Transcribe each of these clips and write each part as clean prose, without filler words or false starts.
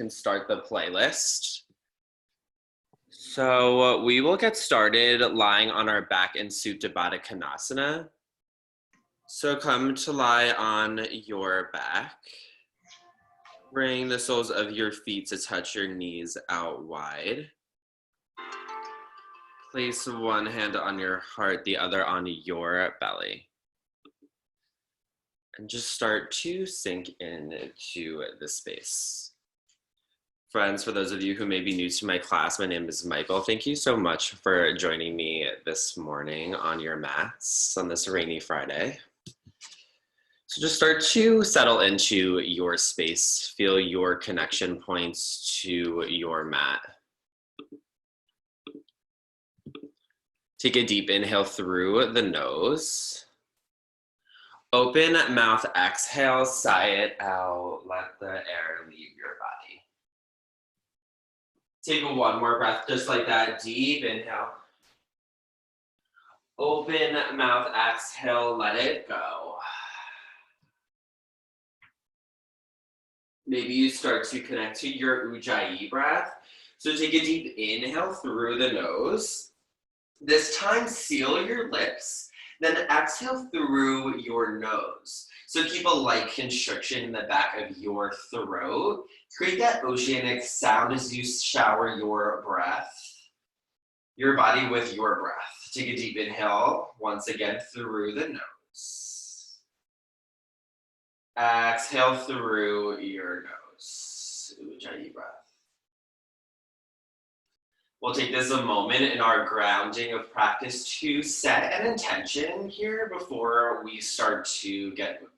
can start the playlist. So we will get started lying on our back in Supta Baddha Konasana. So come to lie on your back. Bring the soles of your feet to touch your knees out wide. Place one hand on your heart, the other on your belly. And just start to sink into the space. Friends, for those of you who may be new to my class, my name is Michael. Thank you so much for joining me this morning on your mats on this rainy Friday. So just start to settle into your space. Feel your connection points to your mat. Take a deep inhale through the nose. Open mouth, exhale, sigh it out. Let the air leave your body. Take one more breath, just like that. Deep inhale. Open mouth, exhale, let it go. Maybe you start to connect to your Ujjayi breath. So take a deep inhale through the nose. This time, seal your lips, then exhale through your nose. So keep a light constriction in the back of your throat. Create that oceanic sound as you shower your breath, your body with your breath. Take a deep inhale, once again, through the nose. Exhale through your nose, Ujjayi breath. We'll take this a moment in our grounding of practice to set an intention here before we start to get moving.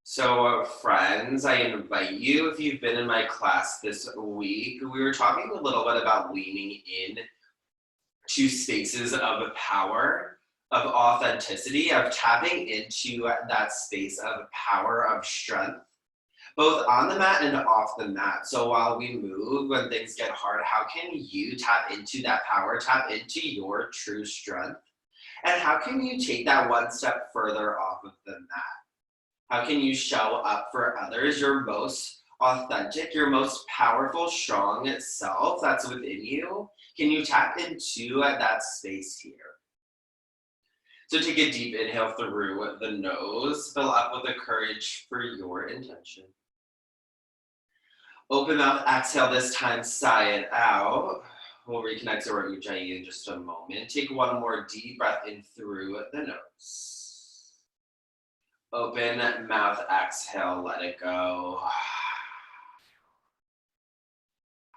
So friends, I invite you, if you've been in my class this week, we were talking a little bit about leaning in to spaces of power, of authenticity, of tapping into that space of power, of strength, both on the mat and off the mat. So while we move, when things get hard, how can you tap into that power, tap into your true strength? And how can you take that one step further off of the mat? How can you show up for others, your most authentic, your most powerful, strong self that's within you? Can you tap into that space here? So take a deep inhale through the nose, fill up with the courage for your intention. Open mouth, exhale this time, sigh it out. We'll reconnect to our Ujjayi in just a moment. Take one more deep breath in through the nose. Open mouth, exhale, let it go.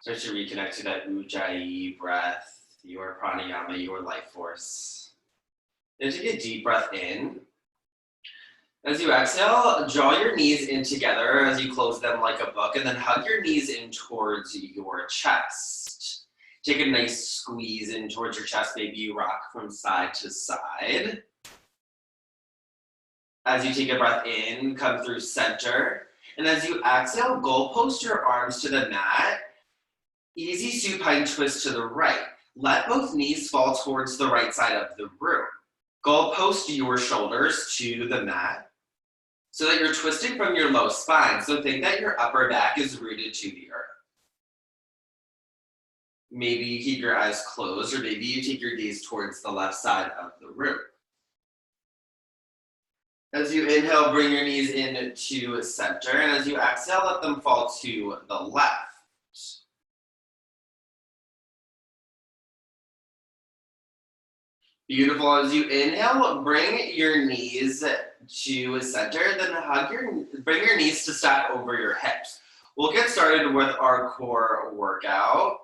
Start to reconnect to that Ujjayi breath, your pranayama, your life force. Then take a deep breath in. As you exhale, draw your knees in together as you close them like a book, and then hug your knees in towards your chest. Take a nice squeeze in towards your chest. Maybe you rock from side to side. As you take a breath in, come through center. And as you exhale, goalpost your arms to the mat. Easy supine twist to the right. Let both knees fall towards the right side of the room. Goalpost your shoulders to the mat so that you're twisting from your low spine. So think that your upper back is rooted to the earth. Maybe you keep your eyes closed, or maybe you take your gaze towards the left side of the room. As you inhale, bring your knees in to center, and as you exhale, let them fall to the left. Beautiful. As you inhale, bring your knees to center, then bring your knees to stack over your hips. We'll get started with our core workout.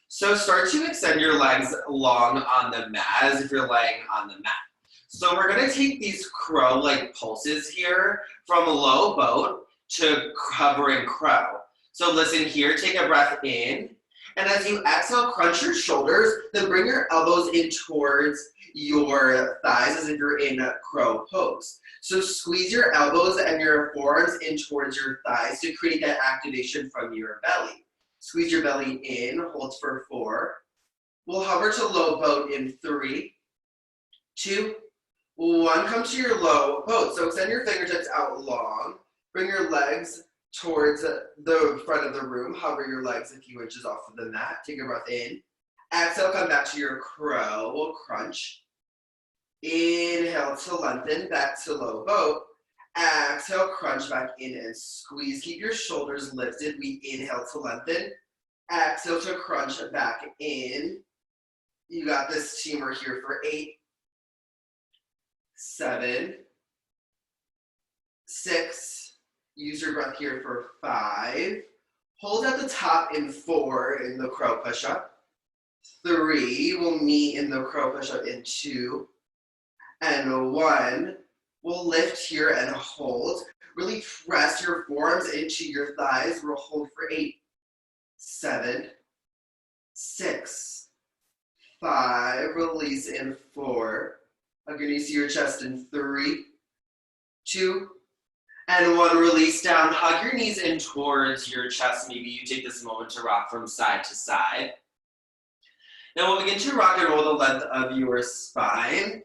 So start to extend your legs long on the mat as if you're laying on the mat. So we're gonna take these crow-like pulses here from low boat to hovering crow. So listen here, take a breath in. And as you exhale, crunch your shoulders, then bring your elbows in towards your thighs as if you're in a crow pose. So squeeze your elbows and your forearms in towards your thighs to create that activation from your belly. Squeeze your belly in, hold for 4. We'll hover to low boat in 3, 2, 1. Come to your low boat. So extend your fingertips out long. Bring your legs towards the front of the room. Hover your legs a few inches off of the mat. Take a breath in. Exhale, come back to your crow. We'll crunch. Inhale to lengthen, back to low boat. Exhale, crunch back in and squeeze. Keep your shoulders lifted. We inhale to lengthen. Exhale to crunch back in. You got this, team. We're here for 8, 7, 6. Use your breath here for 5. Hold at the top in 4 in the crow push-up. 3. We'll meet in the crow push-up in 2. And 1. We'll lift here and hold. Really press your forearms into your thighs. We'll hold for 8, 7, 6, 5. Release in 4. Again, you see your chest in 3, 2, and 1. Release down. Hug your knees in towards your chest. Maybe you take this moment to rock from side to side. Now we'll begin to rock and roll the length of your spine.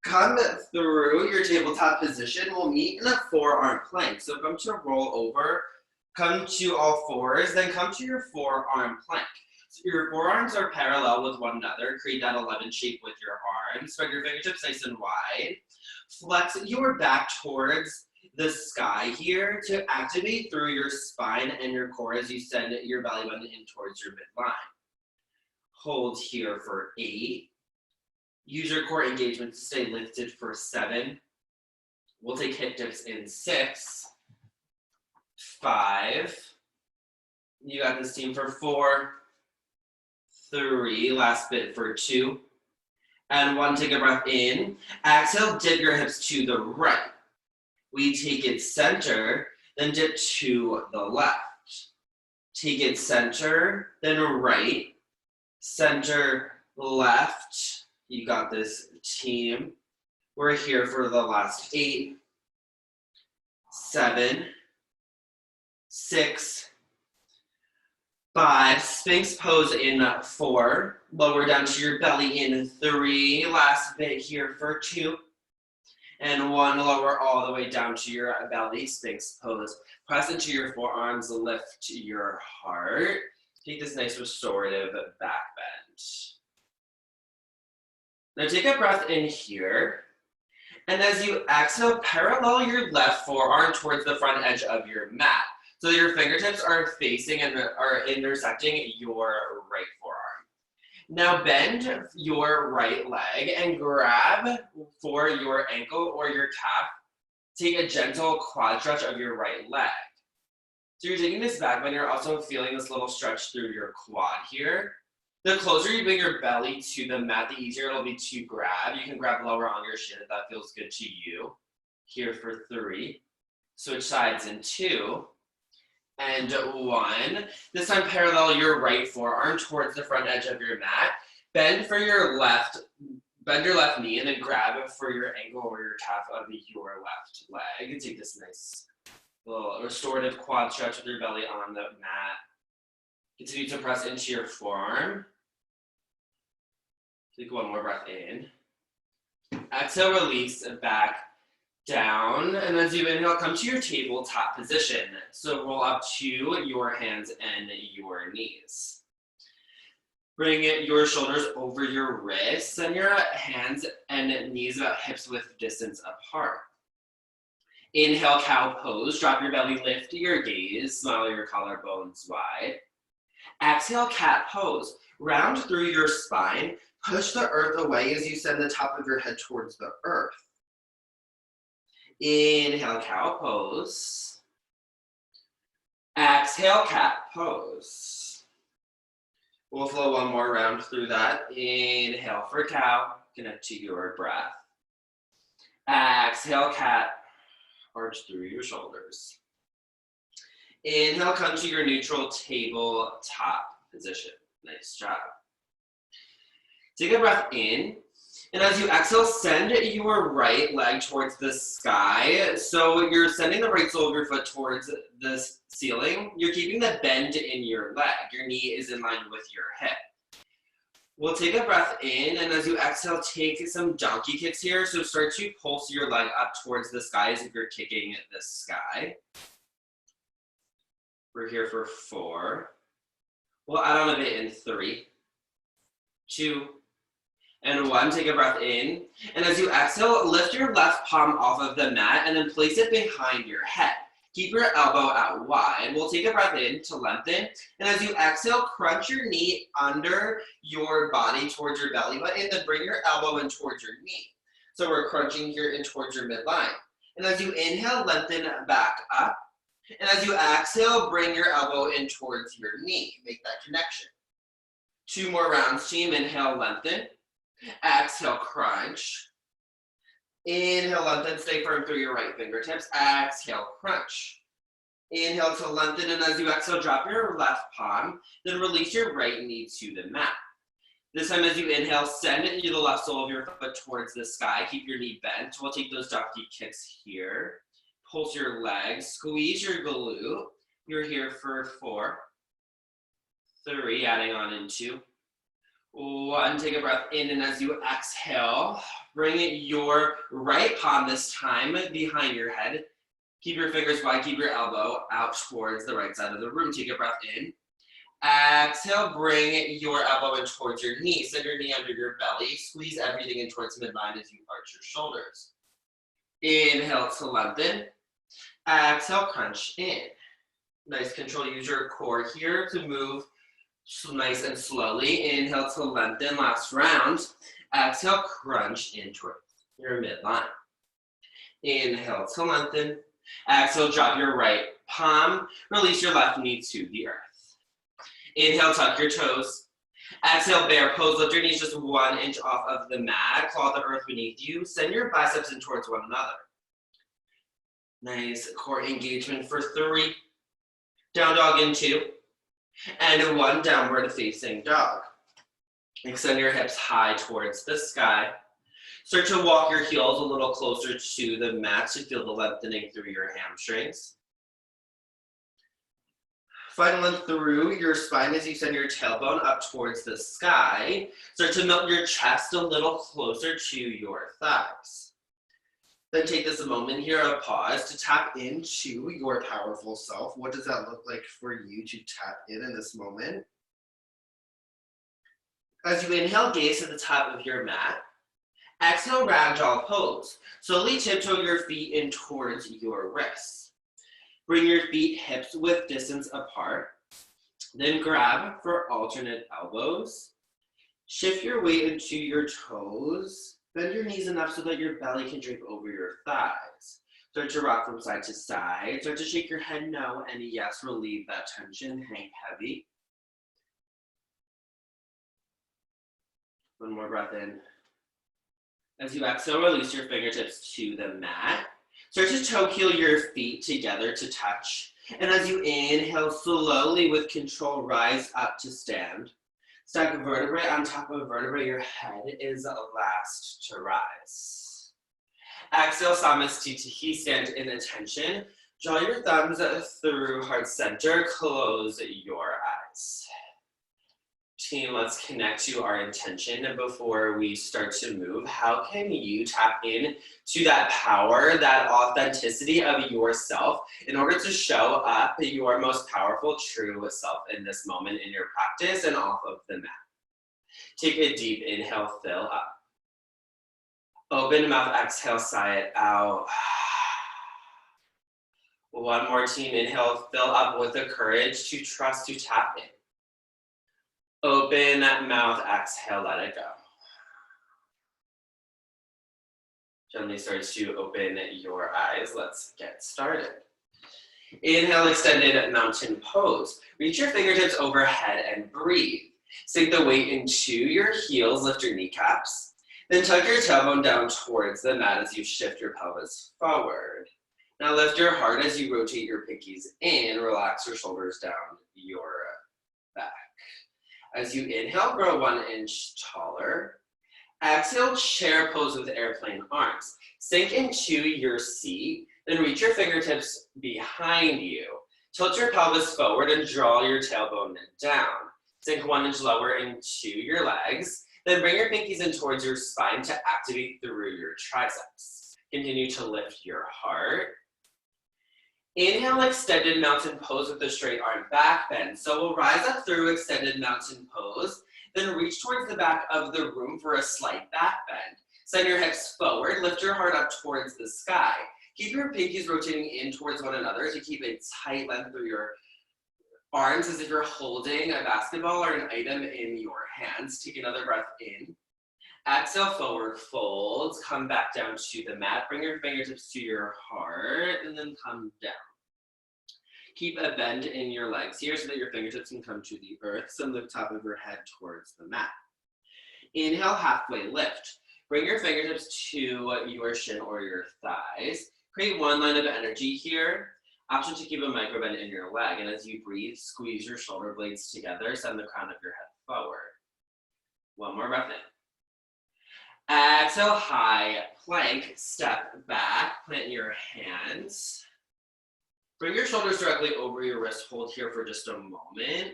Come through your tabletop position. We'll meet in a forearm plank. So come to roll over, come to all fours, then come to your forearm plank. So your forearms are parallel with one another. Create that 11 shape with your arms. Spread your fingertips nice and wide. Flex your back towards the sky here to activate through your spine and your core as you send your belly button in towards your midline. Hold here for 8. Use your core engagement to stay lifted for 7. We'll take hip dips in 6, 5. You got this, team, for 4, 3. Last bit for 2. And 1. Take a breath in. Exhale, dip your hips to the right. We take it center, then dip to the left. Take it center, then right. Center, left. You got this, team. We're here for the last 8, 7, 6, 5. Sphinx pose in 4. Lower down to your belly in 3. Last bit here for 2. And 1. Lower all the way down to your belly, Sphinx pose. Press into your forearms, lift your heart. Take this nice restorative back bend. Now take a breath in here, and as you exhale, parallel your left forearm towards the front edge of your mat. So your fingertips are facing and are intersecting your right forearm. Now bend your right leg and grab for your ankle or your calf. Take a gentle quad stretch of your right leg. So you're taking this back bend, you're also feeling this little stretch through your quad here. The closer you bring your belly to the mat, the easier it'll be to grab. You can grab lower on your shin if that feels good to you. Here for 3. Switch sides in 2. And 1. This time parallel your right forearm towards the front edge of your mat. Bend your left knee and then grab for your ankle or your calf of your left leg. And take this nice little restorative quad stretch with your belly on the mat. Continue to press into your forearm. Take 1 more breath in. Exhale, release back down. And as you inhale, come to your tabletop position. So roll up to your hands and your knees. Bring your shoulders over your wrists and your hands and knees about hips width distance apart. Inhale, cow pose. Drop your belly, lift your gaze, smile your collarbones wide. Exhale, cat pose. Round through your spine. Push the earth away as you send the top of your head towards the earth. Inhale, cow pose. Exhale, cat pose. We'll flow 1 more round through that. Inhale for cow. Connect to your breath. Exhale, cat. Arch through your shoulders. Inhale, come to your neutral tabletop position. Nice job. Take a breath in, and as you exhale, send your right leg towards the sky. So you're sending the right sole of your foot towards the ceiling. You're keeping the bend in your leg. Your knee is in line with your hip. We'll take a breath in, and as you exhale, take some donkey kicks here. So start to pulse your leg up towards the sky as if you're kicking the sky. We're here for 4. We'll add on a bit in 3, 2, and 1. Take a breath in. And as you exhale, lift your left palm off of the mat and then place it behind your head. Keep your elbow out wide. We'll take a breath in to lengthen. And as you exhale, crunch your knee under your body towards your belly button, then bring your elbow in towards your knee. So we're crunching here in towards your midline. And as you inhale, lengthen back up. And as you exhale, bring your elbow in towards your knee. Make that connection. 2 more rounds, team. Inhale, lengthen. Exhale, crunch. Inhale, lengthen, stay firm through your right fingertips. Exhale, crunch. Inhale to lengthen, and as you exhale, drop your left palm, then release your right knee to the mat. This time as you inhale, send the left sole of your foot towards the sky. Keep your knee bent. We'll take those donkey kicks here. Pulse your legs, squeeze your glute. You're here for 4, 3, adding on in 2. 1, take a breath in, and as you exhale, bring your right palm this time behind your head. Keep your fingers wide, keep your elbow out towards the right side of the room. Take a breath in. Exhale, bring your elbow in towards your knee. Send your knee under your belly. Squeeze everything in towards midline as you arch your shoulders. Inhale to lengthen. Exhale, crunch in. Nice control, use your core here to move nice and slowly. Inhale to lengthen, last round. Exhale, crunch in towards your midline. Inhale to lengthen. Exhale, drop your right palm. Release your left knee to the earth. Inhale, tuck your toes. Exhale, bear pose. Lift your knees just 1 inch off of the mat. Claw the earth beneath you. Send your biceps in towards one another. Nice core engagement for 3. Down dog in 2. And 1, downward facing dog. Extend your hips high towards the sky. Start to walk your heels a little closer to the mat to feel the lengthening through your hamstrings. Find length through your spine as you send your tailbone up towards the sky. Start to melt your chest a little closer to your thighs. Then take this a moment here, a pause, to tap into your powerful self. What does that look like for you to tap in this moment? As you inhale, gaze to the top of your mat. Exhale, ragdoll pose. Slowly tiptoe your feet in towards your wrists. Bring your feet hips width distance apart. Then grab for alternate elbows. Shift your weight into your toes. Bend your knees enough so that your belly can drape over your thighs. Start to rock from side to side. Start to shake your head no and yes. Relieve that tension. Hang heavy. 1 more breath in. As you exhale, release your fingertips to the mat. Start to toe heel your feet together to touch. And as you inhale, slowly with control, rise up to stand. Stack vertebrae on top of vertebrae. Your head is last to rise. Exhale, Samastitihi, stand in attention. Draw your thumbs through heart center. Close your eyes. Team, let's connect to our intention before we start to move. How can you tap in to that power, that authenticity of yourself in order to show up your most powerful, true self in this moment in your practice and off of the mat? Take a deep inhale, fill up. Open mouth, exhale, sigh it out. 1 more, team. Inhale, fill up with the courage to trust, to tap in. Open mouth, exhale, let it go. Gently start to open your eyes. Let's get started. Inhale, extended mountain pose. Reach your fingertips overhead and breathe. Sink the weight into your heels, lift your kneecaps. Then tuck your tailbone down towards the mat as you shift your pelvis forward. Now lift your heart as you rotate your pinkies in. Relax your shoulders down your back. As you inhale, grow 1 inch taller. Exhale, chair pose with airplane arms. Sink into your seat, then reach your fingertips behind you. Tilt your pelvis forward and draw your tailbone down. Sink 1 inch lower into your legs. Then bring your pinkies in towards your spine to activate through your triceps. Continue to lift your heart. Inhale, extended mountain pose with a straight arm back bend. So we'll rise up through extended mountain pose, then reach towards the back of the room for a slight back bend. Send your hips forward, lift your heart up towards the sky. Keep your pinkies rotating in towards one another to keep a tight length through your arms as if you're holding a basketball or an item in your hands. Take another breath in. Exhale, forward fold. Come back down to the mat. Bring your fingertips to your heart and then come down. Keep a bend in your legs here so that your fingertips can come to the earth. Send the top of your head towards the mat. Inhale, halfway lift. Bring your fingertips to your shin or your thighs. Create one line of energy here. Option to keep a micro bend in your leg. And as you breathe, squeeze your shoulder blades together. Send the crown of your head forward. One more breath in. Exhale, high plank. Step back. Plant your hands. Bring your shoulders directly over your wrist. Hold here for just a moment.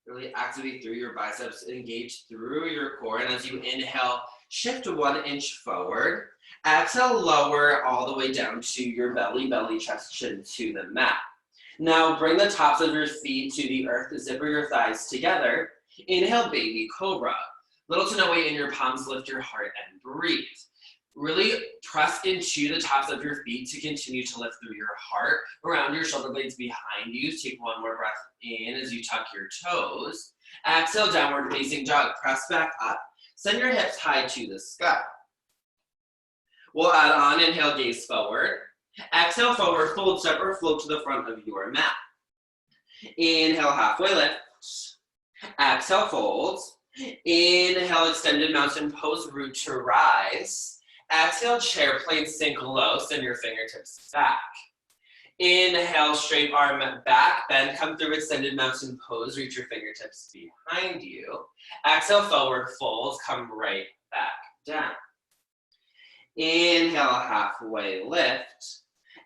Really activate through your biceps. Engage through your core. And as you inhale, shift 1 inch forward. Exhale, lower all the way down to your belly, chest, chin to the mat. Now bring the tops of your feet to the earth. Zipper your thighs together. Inhale, baby cobra. Little to no weight in your palms. Lift your heart and breathe. Really press into the tops of your feet to continue to lift through your heart, around your shoulder blades behind you. Take one more breath in as you tuck your toes. Exhale, downward facing dog. Press back up. Send your hips high to the sky. We'll add on, inhale, gaze forward. Exhale, forward fold, step or float to the front of your mat. Inhale, halfway lift. Exhale, fold. Inhale, extended mountain pose, root to rise. Exhale, chair plane, sink low, send your fingertips back. Inhale, straight arm back, bend, come through extended mountain pose, reach your fingertips behind you. Exhale, forward fold, come right back down. Inhale, halfway lift.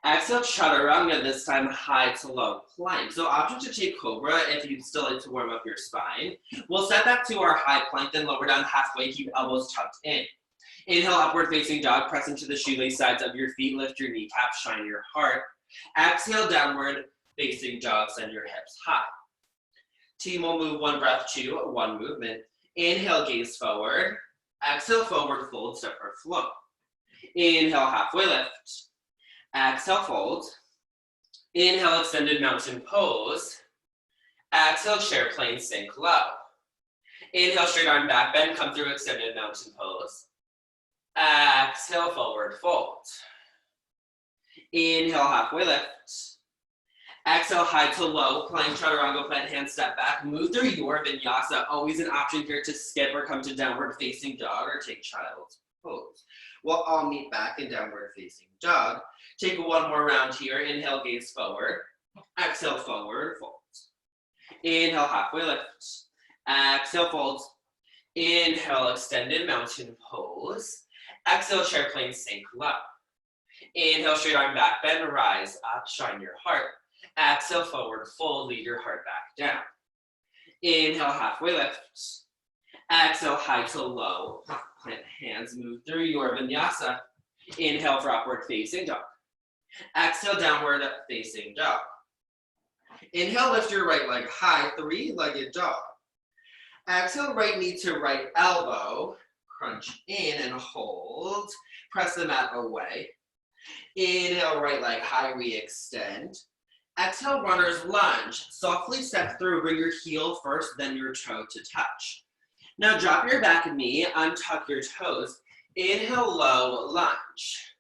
Exhale, chaturanga, this time high to low plank. So option to take cobra if you'd still like to warm up your spine. We'll set back to our high plank, then lower down halfway, keep elbows tucked in. Inhale, upward facing dog, press into the shoelace sides of your feet, lift your kneecaps, shine your heart. Exhale, downward facing dog, send your hips high. Team will move one breath to one movement. Inhale, gaze forward. Exhale, forward fold, step or float. Inhale, halfway lift. Exhale, fold. Inhale, extended mountain pose. Exhale, chair plane, sink low. Inhale, straight arm back bend, come through extended mountain pose. Exhale, forward fold. Inhale, halfway lift. Exhale, high to low, plank, chaturanga, plant, hand, step back. Move through your vinyasa. Always an option here to skip or come to downward facing dog or take child's pose. We'll all meet back in downward facing dog. Take one more round here. Inhale, gaze forward. Exhale, forward fold. Inhale, halfway lift. Exhale, fold. Inhale, extended mountain pose. Exhale, chair plane, sink low. Inhale, straight arm back bend, rise up, shine your heart. Exhale, forward fold, lead your heart back down. Inhale, halfway lift. Exhale, high to low. Plant hands, move through your vinyasa. Inhale for upward facing dog. Exhale, downward facing dog. Inhale, lift your right leg high, three-legged dog. Exhale, right knee to right elbow. Crunch in and hold. Press the mat away. Inhale, right leg high, re-extend. Exhale, runner's lunge. Softly step through, bring your heel first, then your toe to touch. Now drop your back knee, untuck your toes. Inhale, low lunge.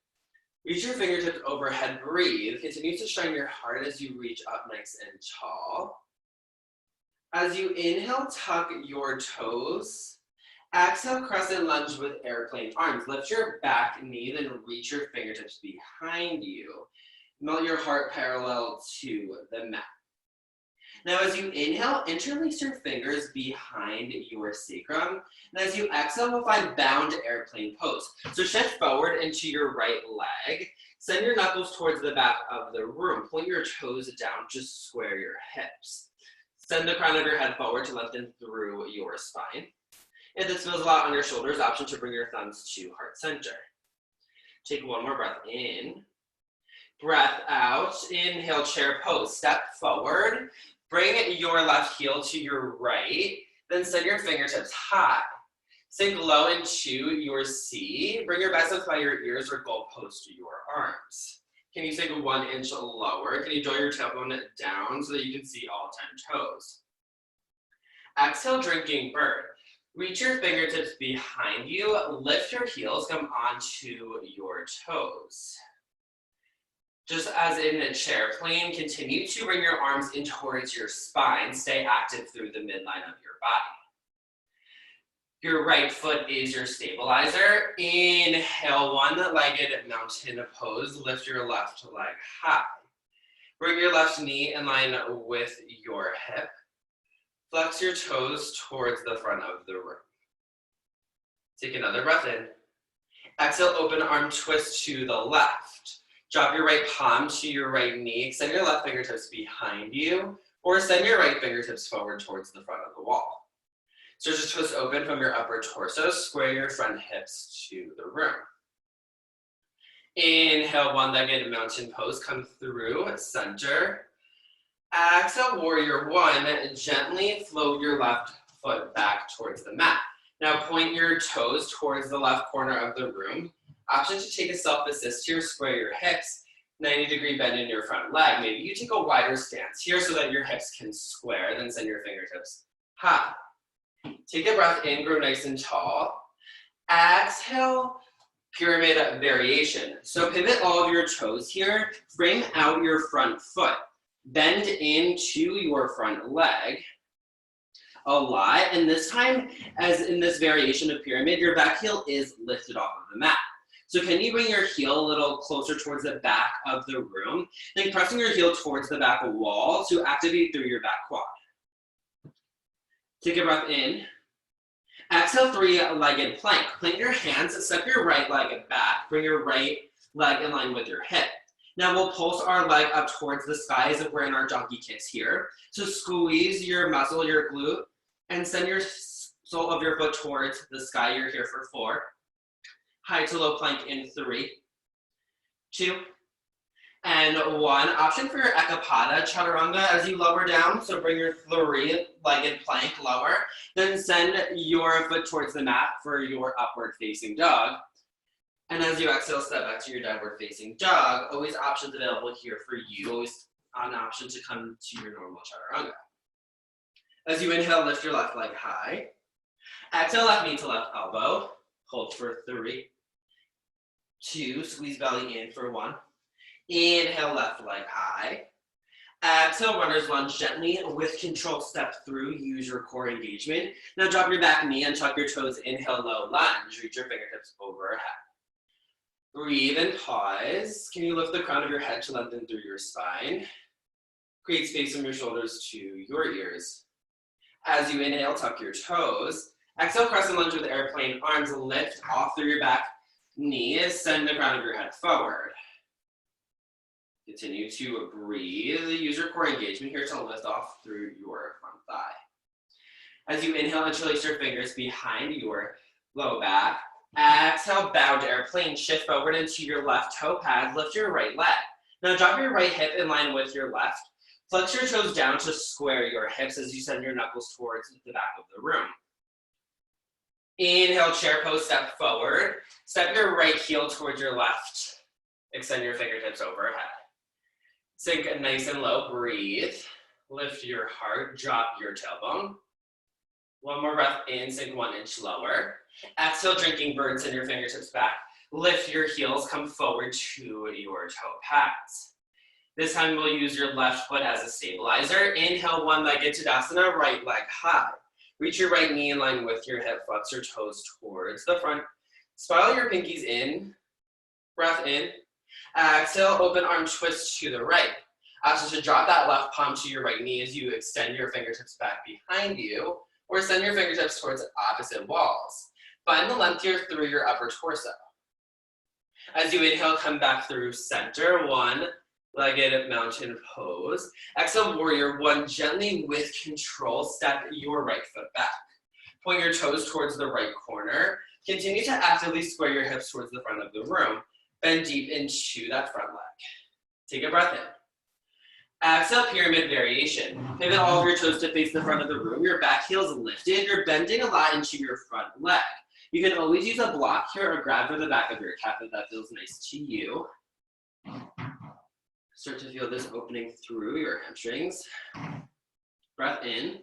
Reach your fingertips overhead, breathe. Continue to shine your heart as you reach up nice and tall. As you inhale, tuck your toes. Exhale, crescent lunge with airplane arms. Lift your back knee, then reach your fingertips behind you. Melt your heart parallel to the mat. Now as you inhale, interlace your fingers behind your sacrum. And as you exhale, we'll find bound airplane pose. So shift forward into your right leg. Send your knuckles towards the back of the room. Point your toes down, just square your hips. Send the crown of your head forward to lengthen through your spine. If this feels a lot on your shoulders, option to bring your thumbs to heart center. Take one more breath in. Breath out. Inhale, chair pose. Step forward. Bring your left heel to your right. Then send your fingertips high. Sink low into your C. Bring your biceps by your ears or goalpost to your arms. Can you sink 1 inch lower? Can you draw your tailbone down so that you can see all 10 toes? Exhale, drinking bird. Reach your fingertips behind you. Lift your heels, come onto your toes. Just as in a chair plane, continue to bring your arms in towards your spine. Stay active through the midline of your body. Your right foot is your stabilizer. Inhale, one-legged mountain pose. Lift your left leg high. Bring your left knee in line with your hip. Flex your toes towards the front of the room. Take another breath in. Exhale, open arm twist to the left. Drop your right palm to your right knee. Extend your left fingertips behind you, or send your right fingertips forward towards the front of the wall. So just twist open from your upper torso. Square your front hips to the room. Inhale, one-legged mountain pose. Come through, center. Exhale, warrior one. Gently float your left foot back towards the mat. Now point your toes towards the left corner of the room. Option to take a self-assist here. Square your hips. 90-degree bend in your front leg. Maybe you take a wider stance here so that your hips can square. Then send your fingertips high. Take a breath in, grow nice and tall. Exhale, pyramid variation. So pivot all of your toes here. Bring out your front foot. Bend into your front leg a lot. And this time, as in this variation of pyramid, your back heel is lifted off of the mat. So can you bring your heel a little closer towards the back of the room? Then pressing your heel towards the back wall to activate through your back quad. Take a breath in. Exhale, three-legged plank. Plant your hands, step your right leg back. Bring your right leg in line with your hip. Now we'll pulse our leg up towards the sky as if we're in our donkey kicks here. So squeeze your muscle, your glute, and send your sole of your foot towards the sky. You're here for 4. High to low plank in 3, 2, and 1. Option for your Ekapada Chaturanga as you lower down. So bring your 3-legged plank lower. Then send your foot towards the mat for your upward facing dog. And as you exhale, step back to your downward facing dog. Always options available here for you. Always an option to come to your normal Chaturanga. As you inhale, lift your left leg high. Exhale, left knee to left elbow. Hold for 3, 2, squeeze belly in for 1. Inhale, left leg high. Exhale, runner's lunge gently with control, step through, use your core engagement. Now drop your back knee and tuck your toes, inhale, low lunge, reach your fingertips overhead. Breathe and pause. Can you lift the crown of your head to lengthen through your spine? Create space from your shoulders to your ears. As you inhale, tuck your toes. Exhale, crescent lunge with airplane arms, lift off through your back knees, send the crown of your head forward. Continue to breathe. Use your core engagement here to lift off through your front thigh. As you inhale, interlace your fingers behind your low back. Exhale, bound airplane. Shift forward into your left toe pad. Lift your right leg. Now drop your right hip in line with your left. Flex your toes down to square your hips as you send your knuckles towards the back of the room. Inhale, chair pose, step forward. Step your right heel towards your left. Extend your fingertips overhead. Sink nice and low, breathe. Lift your heart, drop your tailbone. One more breath in, sink 1 inch lower. Exhale, drinking bird, send your fingertips back. Lift your heels, come forward to your toe pads. This time we'll use your left foot as a stabilizer. Inhale, one-legged Tadasana, right leg high. Reach your right knee in line with your hip, flex your toes towards the front. Spiral your pinkies in, breath in. Exhale, open arm twist to the right. Option to drop that left palm to your right knee as you extend your fingertips back behind you, or send your fingertips towards opposite walls. Find the length here through your upper torso. As you inhale, come back through center, one-legged mountain pose. Exhale, warrior one, gently with control, step your right foot back. Point your toes towards the right corner. Continue to actively square your hips towards the front of the room. Bend deep into that front leg. Take a breath in. Exhale, pyramid variation. Pivot all of your toes to face the front of the room. Your back heel is lifted. You're bending a lot into your front leg. You can always use a block here or grab for the back of your calf if that feels nice to you. Start to feel this opening through your hamstrings. Breath in.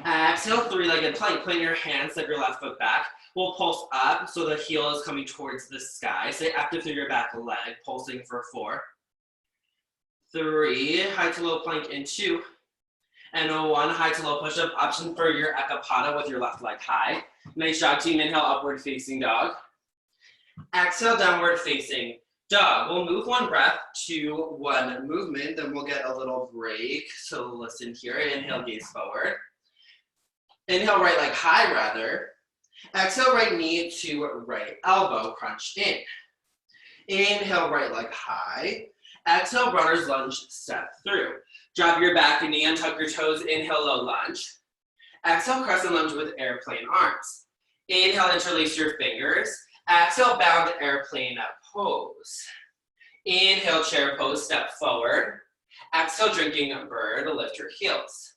Exhale, three-legged plank. Plant your hands, step your left foot back. We'll pulse up so the heel is coming towards the sky. Stay active through your back leg, pulsing for 4, 3, high to low plank in 2, and 1, high to low push-up. Option for your ekapada with your left leg high. Nice job, team. Inhale, upward facing dog. Exhale, downward facing dog. We'll move one breath to one movement, then we'll get a little break. So listen here. Inhale, gaze forward. Inhale, right leg high, rather. Exhale, right knee to right elbow, crunch in. Inhale, right leg high. Exhale, runner's lunge, step through. Drop your back knee and tuck your toes. Inhale, low lunge. Exhale, crescent lunge with airplane arms. Inhale, interlace your fingers. Exhale, bound airplane pose. Inhale, chair pose, step forward. Exhale, drinking bird, lift your heels.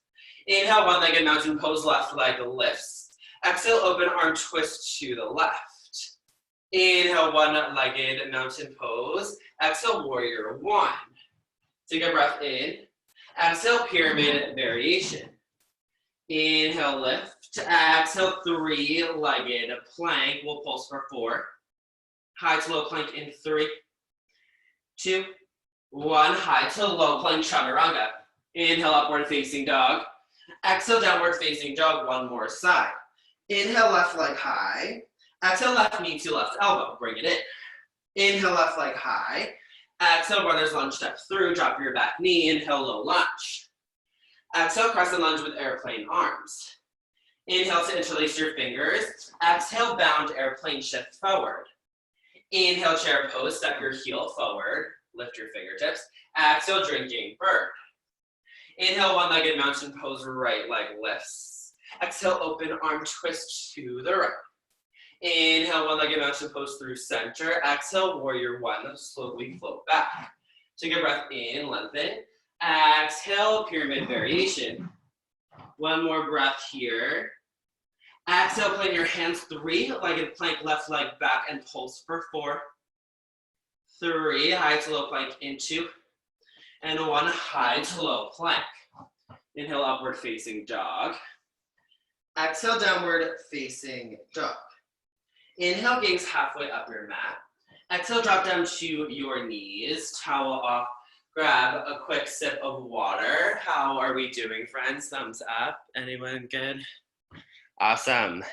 Inhale, one-legged mountain pose, left leg lifts. Exhale, open arm twist to the left. Inhale, one-legged mountain pose. Exhale, warrior 1. Take a breath in. Exhale, pyramid variation. Inhale, lift. Exhale, three-legged plank. We'll pulse for 4. High to low plank in 3, 2, 1. High to low plank, chaturanga. Inhale, upward facing dog. Exhale, downward facing dog, one more side. Inhale, left leg high. Exhale, left knee to left elbow, bring it in. Inhale, left leg high. Exhale, runner's lunge, step through, drop your back knee. Inhale, low lunge. Exhale, crescent lunge with airplane arms. Inhale to interlace your fingers. Exhale, bound airplane, shift forward. Inhale, chair pose, step your heel forward, lift your fingertips. Exhale, drinking bird. Inhale, one-legged mountain pose, right leg lifts. Exhale, open arm twist to the right. Inhale, one-legged mountain pose through center. Exhale, warrior 1, slowly float back. Take a breath in, lengthen. Exhale, pyramid variation. One more breath here. Exhale, plant your hands, three-legged plank, left leg back, and pulse for 4, 3, high to low plank in 2, and 1, high to low plank. Inhale, upward facing dog. Exhale, downward facing dog. Inhale, gaze halfway up your mat. Exhale, drop down to your knees, towel off, grab a quick sip of water. How are we doing, friends? Thumbs up. Anyone good? Awesome.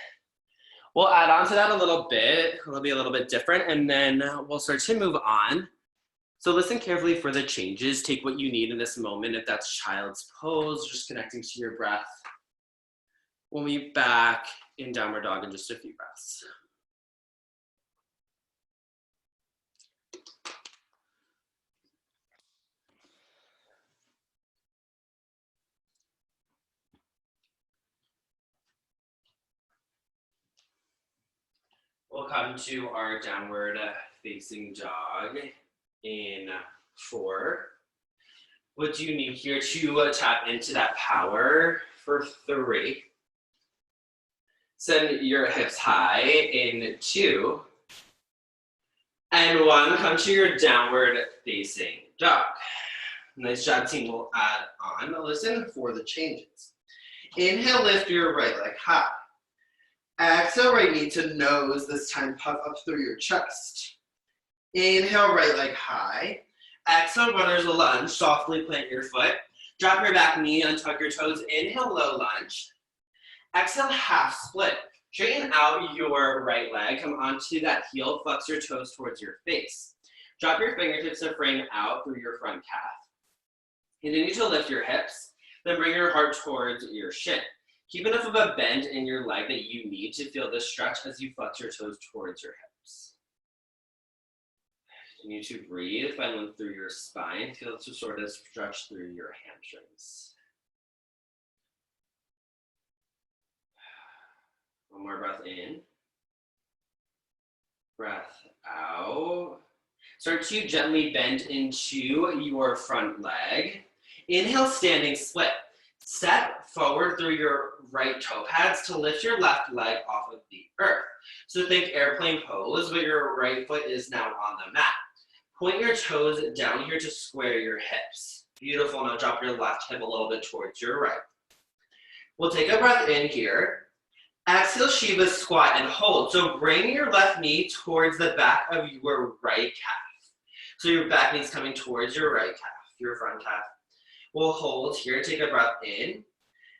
We'll add on to that a little bit. It'll be a little bit different, and then we'll start to move on. So listen carefully for the changes. Take what you need in this moment. If that's child's pose, just connecting to your breath. We'll be back in downward dog in just a few breaths. We'll come to our downward facing dog in 4. What do you need here to tap into that power for 3? Send your hips high in 2. And 1, come to your downward facing dog. Nice job, team. We'll add on. Listen for the changes. Inhale, lift your right leg high. Exhale, right knee to nose. This time, puff up through your chest. Inhale, right leg high. Exhale, runner's lunge. Softly plant your foot. Drop your back knee, untuck your toes. Inhale, low lunge. Exhale, half split. Straighten out your right leg. Come onto that heel. Flex your toes towards your face. Drop your fingertips to frame out through your front calf. Continue to lift your hips. Then bring your heart towards your shin. Keep enough of a bend in your leg that you need to feel this stretch as you flex your toes towards your hips. Continue to breathe, find one through your spine. Feel to sort of stretch through your hamstrings. One more breath in. Breath out. Start to gently bend into your front leg. Inhale, standing split. Step forward through your right toe pads to lift your left leg off of the earth. So think airplane pose, but your right foot is now on the mat. Point your toes down here to square your hips. Beautiful. Now drop your left hip a little bit towards your right. We'll take a breath in here. Exhale, Shiva squat and hold. So bring your left knee towards the back of your right calf. So your back knee's coming towards your right calf, your front calf. We'll hold here, take a breath in.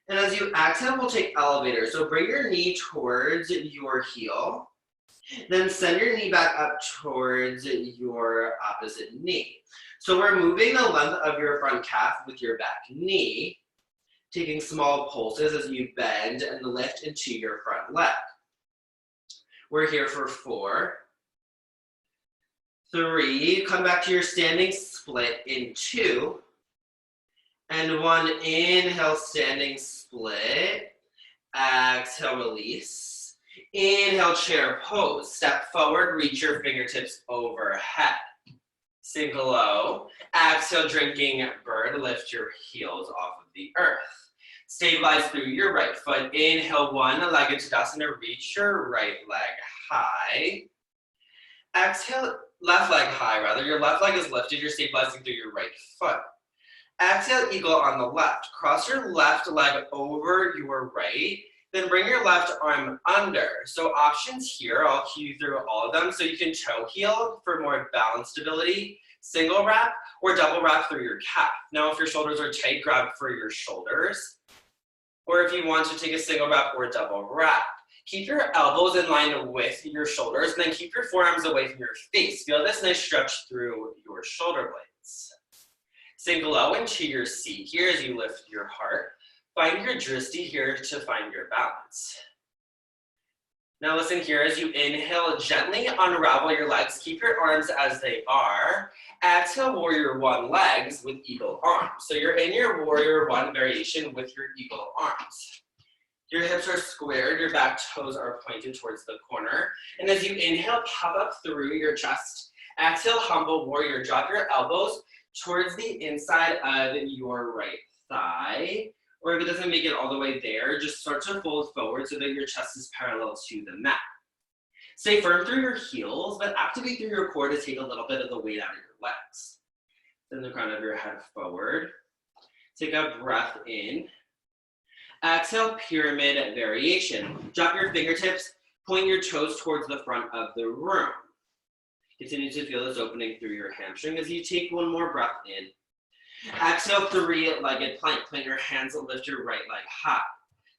And as you exhale, we'll take elevator. So bring your knee towards your heel. Then send your knee back up towards your opposite knee. So we're moving the length of your front calf with your back knee, taking small pulses as you bend and lift into your front leg. We're here for 4, 3, come back to your standing split in 2, and 1, inhale, standing split, exhale, release. Inhale, chair pose. Step forward, reach your fingertips overhead. Sink low. Exhale, drinking bird. Lift your heels off of the earth. Stabilize through your right foot. Inhale, one-legged Tadasana. Reach your right leg high. Exhale, left leg high rather. Your left leg is lifted. You're stabilizing through your right foot. Exhale, eagle on the left. Cross your left leg over your right. Then bring your left arm under. So options here, I'll cue you through all of them. So you can toe heel for more balance stability, single wrap, or double wrap through your calf. Now, if your shoulders are tight, grab for your shoulders. Or if you want to take a single wrap or double wrap. Keep your elbows in line with your shoulders, and then keep your forearms away from your face. Feel this nice stretch through your shoulder blades. Sink low into your seat here as you lift your heart. Find your drishti here to find your balance. Now listen here, as you inhale, gently unravel your legs. Keep your arms as they are. Exhale, warrior one legs with eagle arms. So you're in your warrior one variation with your eagle arms. Your hips are squared, your back toes are pointed towards the corner. And as you inhale, pop up through your chest. Exhale, humble warrior. Drop your elbows towards the inside of your right thigh. Or if it doesn't make it all the way there, just start to fold forward so that your chest is parallel to the mat. Stay firm through your heels, but activate through your core to take a little bit of the weight out of your legs. Send the crown of your head forward. Take a breath in. Exhale, pyramid variation. Drop your fingertips, point your toes towards the front of the room. Continue to feel this opening through your hamstring as you take one more breath in. Exhale, three-legged plank. Plant your hands and lift your right leg high.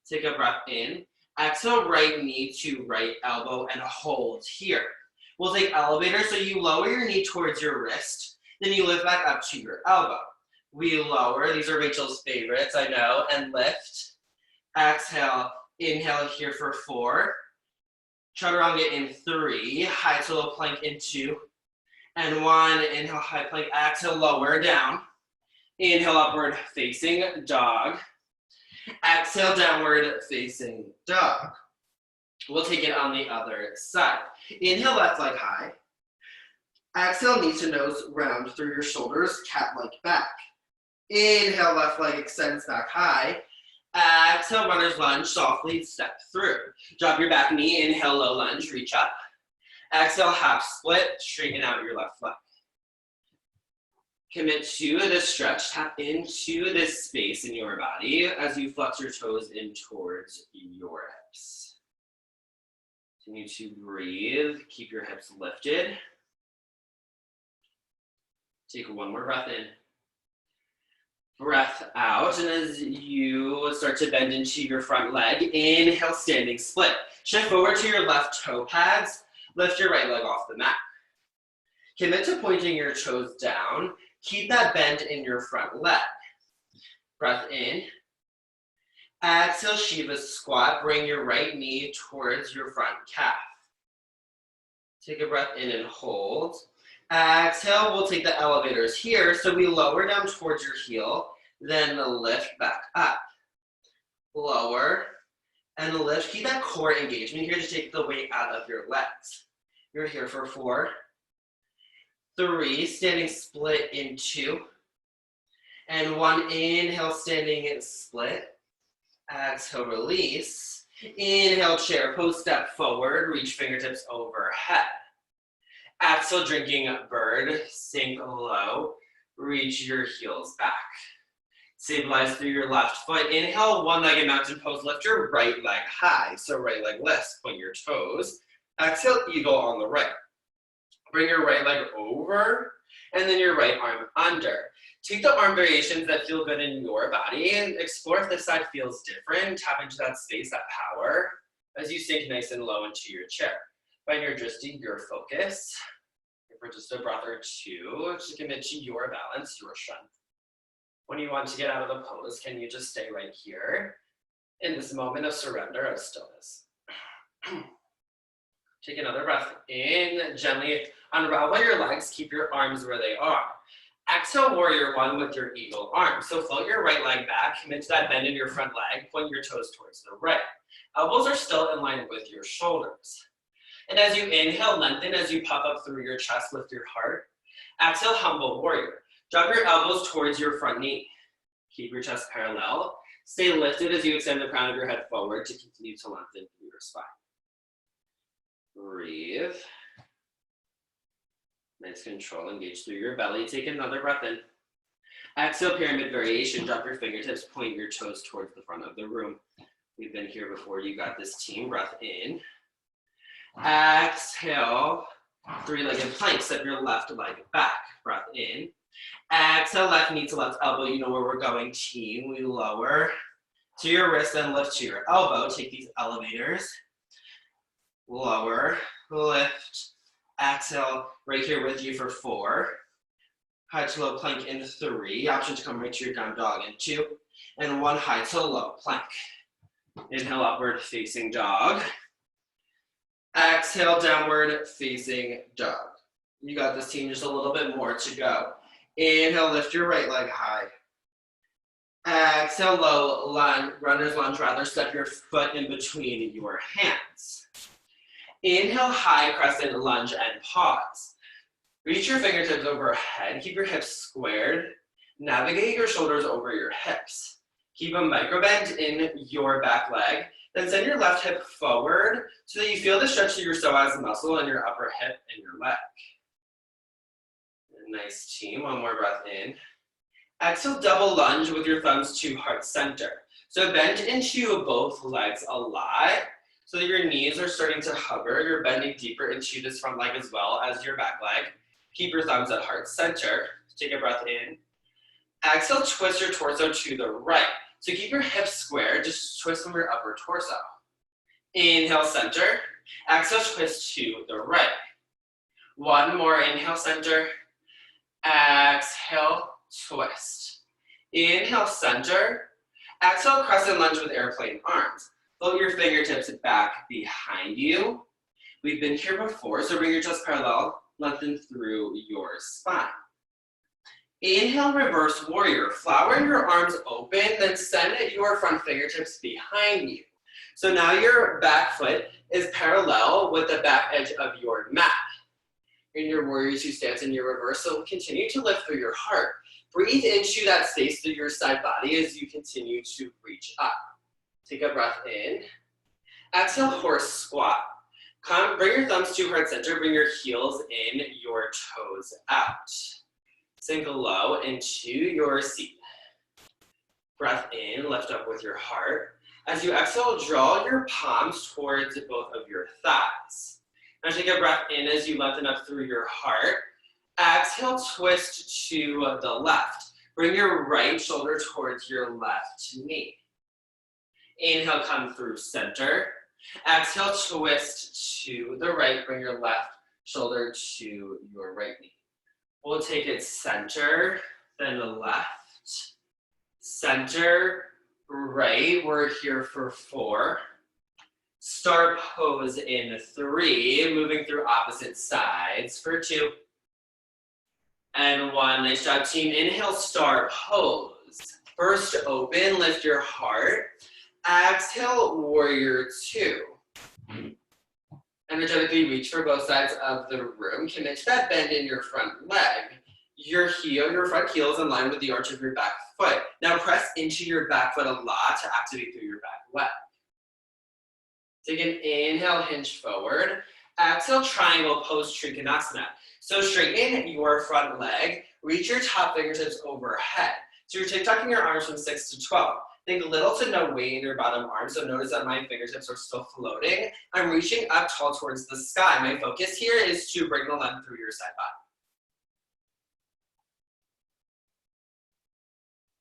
Take a breath in. Exhale, right knee to right elbow and hold here. We'll take elevator, so you lower your knee towards your wrist, then you lift back up to your elbow. We lower, these are Rachel's favorites, I know, and lift. Exhale, inhale here for 4. Chaturanga in 3, high to low plank in 2, and 1, inhale, high plank, exhale, lower down. Inhale, upward facing dog. Exhale, downward facing dog. We'll take it on the other side. Inhale, left leg high. Exhale, knee to nose round through your shoulders, cat-like back. Inhale, left leg extends back high. Exhale, runner's lunge, softly step through. Drop your back knee, inhale, low lunge, reach up. Exhale, half split, straighten out your left leg. Commit to this stretch, tap into this space in your body as you flex your toes in towards your hips. Continue to breathe, keep your hips lifted. Take one more breath in. Breath out, and as you start to bend into your front leg, inhale, standing split. Shift forward to your left toe pads, lift your right leg off the mat. Commit to pointing your toes down. Keep that bend in your front leg. Breath in. Exhale, Shiva squat. Bring your right knee towards your front calf. Take a breath in and hold. Exhale, we'll take the elevators here. So we lower down towards your heel, then lift back up. Lower and lift. Keep that core engagement here to take the weight out of your legs. You're here for 4, 3, standing split in 2. And 1, inhale, standing and split. Exhale, release. Inhale, chair pose, step forward, reach fingertips overhead. Exhale, drinking bird, sink low, reach your heels back. Stabilize through your left foot. Inhale, one-legged mountain pose, lift your right leg high. So right leg lifts, point your toes. Exhale, eagle on the right. Bring your right leg over, and then your right arm under. Take the arm variations that feel good in your body and explore if this side feels different. Tap into that space, that power, as you sink nice and low into your chair. Find your drishti, your focus. For just a breath or two, just commit to your balance, your strength. When you want to get out of the pose, can you just stay right here in this moment of surrender, of stillness? Take another breath in, gently unravel your legs, keep your arms where they are. Exhale, warrior one with your eagle arm. So float your right leg back, commit to that bend in your front leg, point your toes towards the right. Elbows are still in line with your shoulders. And as you inhale, lengthen as you puff up through your chest, lift your heart. Exhale, humble warrior. Drop your elbows towards your front knee. Keep your chest parallel. Stay lifted as you extend the crown of your head forward to continue to lengthen through your spine. Breathe. Nice control, engage through your belly. Take another breath in. Exhale, pyramid variation. Drop your fingertips, point your toes towards the front of the room. We've been here before. You got this, team. Breath in. Exhale, three-legged plank. Step your left leg back. Breath in. Exhale, left knee to left elbow. You know where we're going, team. We lower to your wrist and lift to your elbow. Take these elevators. Lower, lift. Exhale, right here with you for 4. High to low plank in 3. Option to come right to your down dog in 2. And 1 high to low plank. Inhale, upward facing dog. Exhale, downward facing dog. You got this, team, just a little bit more to go. Inhale, lift your right leg high. Exhale, low lunge, runner's lunge rather. Step your foot in between your hands. Inhale, high crescent lunge and pause. Reach your fingertips overhead. Keep your hips squared. Navigate your shoulders over your hips. Keep a micro bend in your back leg. Then send your left hip forward so that you feel the stretch to your psoas muscle in your upper hip and your leg. Nice, team. One more breath in. Exhale, double lunge with your thumbs to heart center. So bend into both legs a lot so that your knees are starting to hover. You're bending deeper into this front leg as well as your back leg. Keep your thumbs at heart center. Take a breath in. Exhale, twist your torso to the right. So keep your hips square, just twist from your upper torso. Inhale, center. Exhale, twist to the right. One more, inhale, center. Exhale, twist. Inhale, center. Exhale, crescent lunge with airplane arms. Float your fingertips back behind you. We've been here before, so bring your chest parallel, lengthen through your spine. Inhale, reverse warrior. Flower your arms open, then send your front fingertips behind you. So now your back foot is parallel with the back edge of your mat. In your warrior 2 stance in your reverse, so continue to lift through your heart. Breathe into that space through your side body as you continue to reach up. Take a breath in. Exhale, horse squat. Bring your thumbs to heart center, bring your heels in, your toes out. Sink low into your seat. Breath in, lift up with your heart. As you exhale, draw your palms towards both of your thighs. Now take a breath in as you lengthen up through your heart. Exhale, twist to the left. Bring your right shoulder towards your left knee. Inhale, come through center. Exhale, twist to the right. Bring your left shoulder to your right knee. We'll take it center, then the left, center, right. We're here for 4. Star pose in 3, moving through opposite sides for 2. And 1, nice job, team. Inhale, star pose. First open, lift your heart. Exhale, warrior 2. Energetically reach for both sides of the room. Commit to that bend in your front leg. Your front heel is in line with the arch of your back foot. Now press into your back foot a lot to activate through your back leg. Take an inhale, hinge forward. Exhale, triangle pose, Trikonasana. So straighten your front leg, reach your top fingertips overhead. So you're tucking your arms from 6 to 12. Think little to no weight in your bottom arm, so notice that my fingertips are still floating. I'm reaching up tall towards the sky. My focus here is to bring the length through your side body.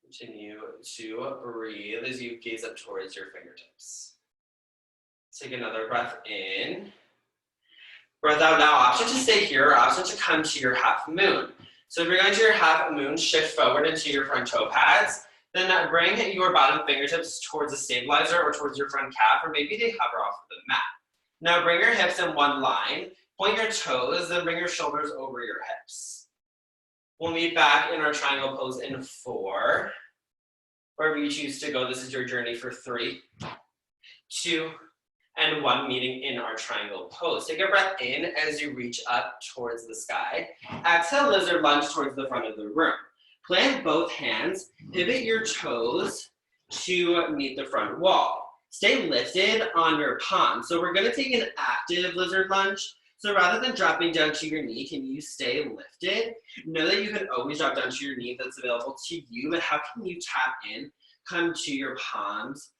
Continue to breathe as you gaze up towards your fingertips. Take another breath in. Breath out now. Option to stay here or option to come to your half moon. So if you're going to your half moon, shift forward into your front toe pads. Then bring your bottom fingertips towards a stabilizer or towards your front calf, or maybe they hover off the mat. Now bring your hips in one line, point your toes, then bring your shoulders over your hips. We'll meet back in our triangle pose in 4. Wherever you choose to go, this is your journey for 3, 2, and 1, meeting in our triangle pose. Take a breath in as you reach up towards the sky. Exhale, lizard lunge towards the front of the room. Plant both hands, pivot your toes to meet the front wall. Stay lifted on your palms. So we're gonna take an active lizard lunge. So rather than dropping down to your knee, can you stay lifted? Know that you can always drop down to your knee if that's available to you, but how can you tap in, come to your palms,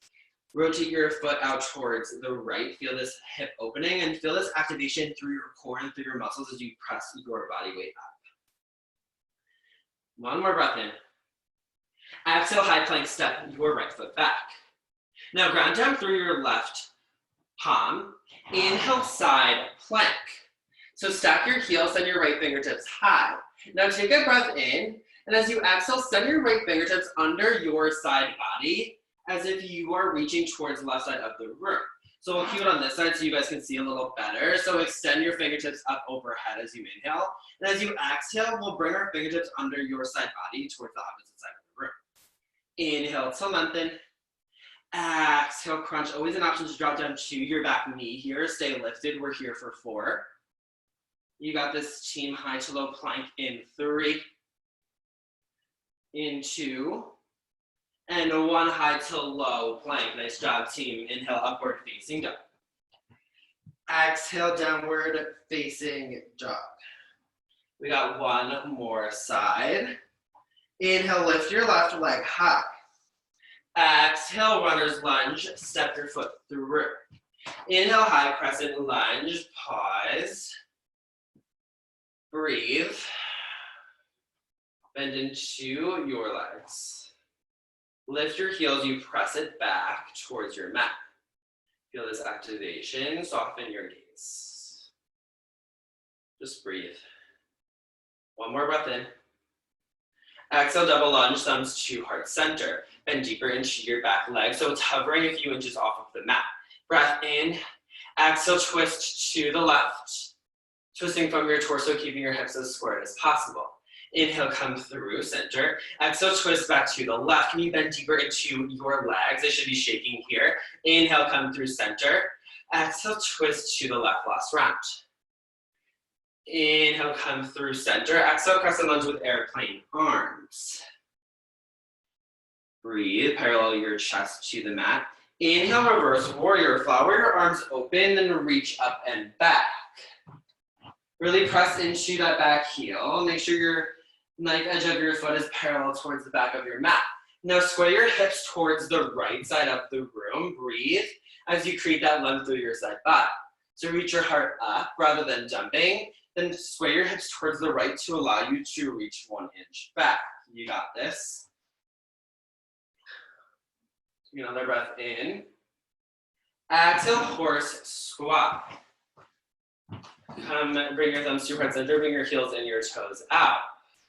rotate your foot out towards the right, feel this hip opening, and feel this activation through your core and through your muscles as you press your body weight up. One more breath in. Exhale, high plank, step your right foot back. Now ground down through your left palm. Inhale, side plank. So stack your heels, send your right fingertips high. Now take a breath in, and as you exhale, send your right fingertips under your side body as if you are reaching towards the left side of the room. So we'll keep it on this side so you guys can see a little better. So extend your fingertips up overhead as you inhale. And as you exhale, we'll bring our fingertips under your side body towards the opposite side of the room. Inhale to lengthen. Exhale, crunch. Always an option to drop down to your back knee here. Stay lifted. We're here for 4. You got this, team. High to low plank in 3. In 2. And 1, high to low plank. Nice job, team. Inhale, upward facing dog. Exhale, downward facing dog. We got 1 more side. Inhale, lift your left leg high. Exhale, runner's lunge, step your foot through. Inhale, high crescent lunge, pause. Breathe. Bend into your legs. Lift your heels, you press it back towards your mat. Feel this activation, soften your gaze. Just breathe. 1 more breath in. Exhale, double lunge, thumbs to heart center. Bend deeper into your back leg, so it's hovering a few inches off of the mat. Breath in. Exhale, twist to the left. Twisting from your torso, keeping your hips as squared as possible. Inhale, come through center. Exhale, twist back to the left. Can you bend deeper into your legs? They should be shaking here. Inhale, come through center. Exhale, twist to the left, last round. Inhale, come through center. Exhale, crescent lunge with airplane arms. Breathe, parallel your chest to the mat. Inhale, reverse warrior. Flower your arms open, then reach up and back. Really press into that back heel. Make sure your knife edge of your foot is parallel towards the back of your mat. Now square your hips towards the right side of the room. Breathe as you create that length through your side body. So reach your heart up rather than jumping. Then square your hips towards the right to allow you to reach 1 inch back. You got this. Take another breath in. Exhale, horse squat. Come, bring your thumbs to your heart center, bring your heels and your toes out.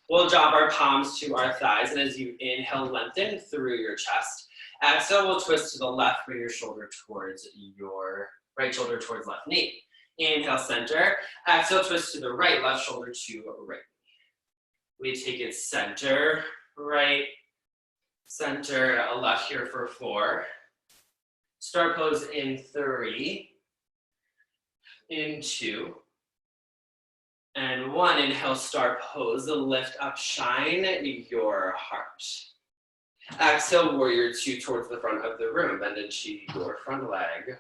We'll drop our palms to our thighs, and as you inhale, lengthen through your chest. Exhale, we'll twist to the left, bring your shoulder towards your right shoulder towards left knee. Inhale, center. Exhale, twist to the right, left shoulder to right knee. We take it center, right, center, left here for 4. Start pose in 3, in 2, and 1. Inhale, star pose, lift up, shine your heart. Exhale, warrior 2 towards the front of the room, bend into your front leg.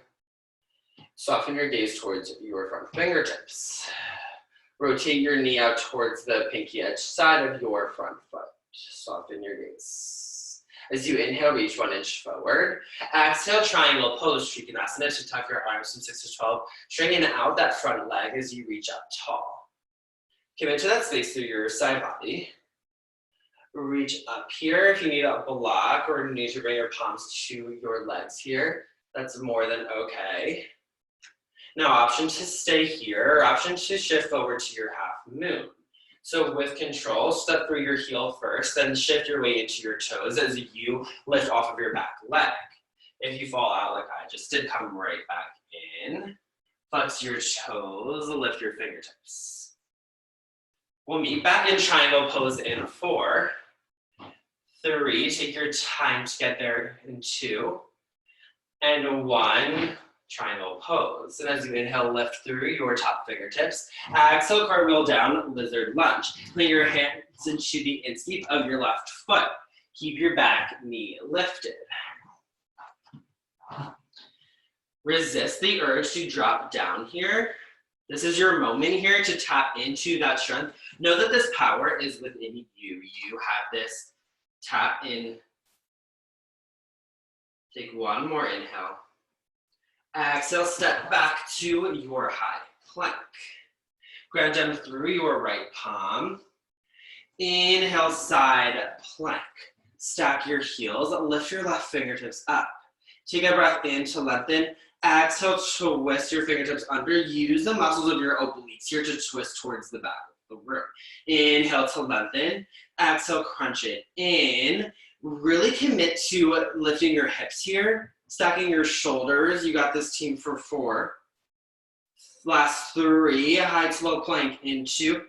Soften your gaze towards your front fingertips. Rotate your knee out towards the pinky edge side of your front foot. Soften your gaze. As you inhale, reach 1 inch forward. Exhale, triangle pose, Trikonasana, to tuck your arms from 6 to 12. Straightening out that front leg as you reach up tall. Commit to that space through your side body. Reach up here. If you need a block or need to bring your palms to your legs here, that's more than okay. Now, option to stay here, or option to shift forward to your half moon. So with control, step through your heel first, then shift your way into your toes as you lift off of your back leg. If you fall out like I just did, come right back in. Flex your toes, lift your fingertips. We'll meet back in triangle pose in 4, 3, take your time to get there in 2, and 1, triangle pose. And as you inhale, lift through your top fingertips. Exhale, cartwheel down, lizard lunge. Put your hands into the instep of your left foot. Keep your back knee lifted. Resist the urge to drop down here. This is your moment here to tap into that strength. Know that this power is within you. You have this. Tap in. Take 1 more inhale. Exhale, step back to your high plank. Ground down through your right palm. Inhale, side plank. Stack your heels, lift your left fingertips up. Take a breath in to lengthen. Exhale, twist your fingertips under. Use the muscles of your obliques here to twist towards the back of the room. Inhale to lengthen. Exhale, crunch it in. Really commit to lifting your hips here. Stacking your shoulders. You got this, team, for 4. Last 3, high slow plank in 2.